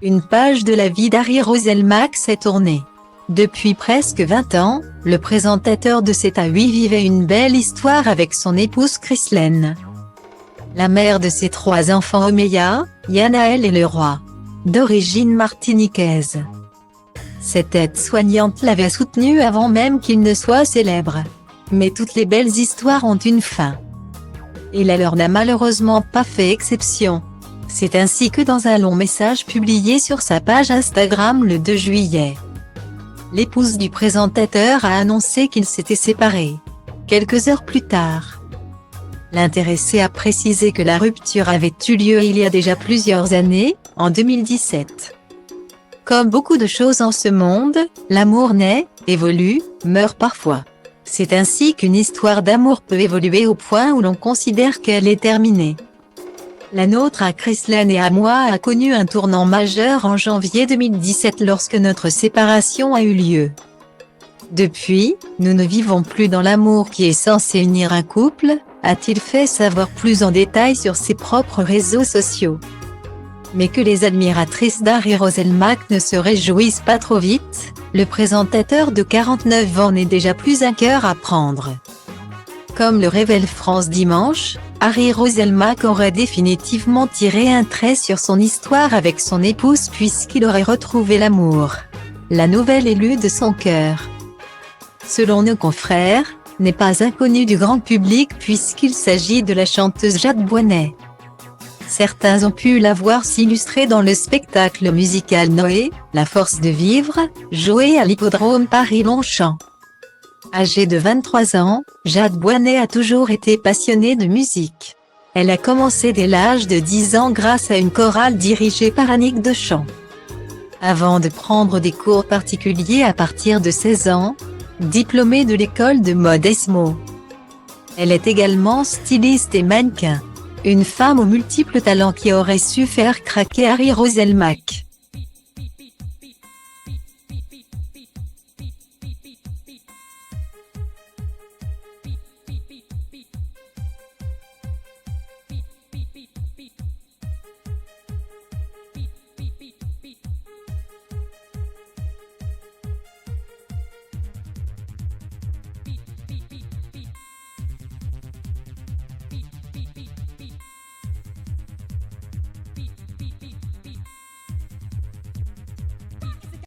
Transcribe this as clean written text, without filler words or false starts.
Une page de la vie d'Harry Roselmack s'est tournée. Depuis presque 20 ans, le présentateur de 7 à 8 vivait une belle histoire avec son épouse Chrislène. La mère de ses 3 enfants Omeya, Yanaël et Leroy, d'origine martiniquaise. Cette aide-soignante l'avait soutenu avant même qu'il ne soit célèbre. Mais toutes les belles histoires ont une fin. Et la leur n'a malheureusement pas fait exception. C'est ainsi que dans un long message publié sur sa page Instagram le 2 juillet, l'épouse du présentateur a annoncé qu'ils s'étaient séparés. Quelques heures plus tard, l'intéressé a précisé que la rupture avait eu lieu il y a déjà plusieurs années, en 2017. Comme beaucoup de choses en ce monde, l'amour naît, évolue, meurt parfois. C'est ainsi qu'une histoire d'amour peut évoluer au point où l'on considère qu'elle est terminée. La nôtre à Chrislène et à moi a connu un tournant majeur en janvier 2017 lorsque notre séparation a eu lieu. Depuis, nous ne vivons plus dans l'amour qui est censé unir un couple, a-t-il fait savoir plus en détail sur ses propres réseaux sociaux. Mais que les admiratrices d'Harry Roselmack ne se réjouissent pas trop vite, le présentateur de 49 ans n'est déjà plus un cœur à prendre. Comme le révèle France Dimanche, Harry Roselmack aurait définitivement tiré un trait sur son histoire avec son épouse puisqu'il aurait retrouvé l'amour. La nouvelle élue de son cœur, selon nos confrères, n'est pas inconnue du grand public puisqu'il s'agit de la chanteuse Jade Boisnet. Certains ont pu la voir s'illustrer dans le spectacle musical Noé, La Force de Vivre, joué à l'hippodrome Paris-Longchamp. Âgée de 23 ans, Jade Boisnet a toujours été passionnée de musique. Elle a commencé dès l'âge de 10 ans grâce à une chorale dirigée par Annick Deschamps. Avant de prendre des cours particuliers à partir de 16 ans, diplômée de l'école de mode Esmo. Elle est également styliste et mannequin. Une femme aux multiples talents qui aurait su faire craquer Harry Roselmack.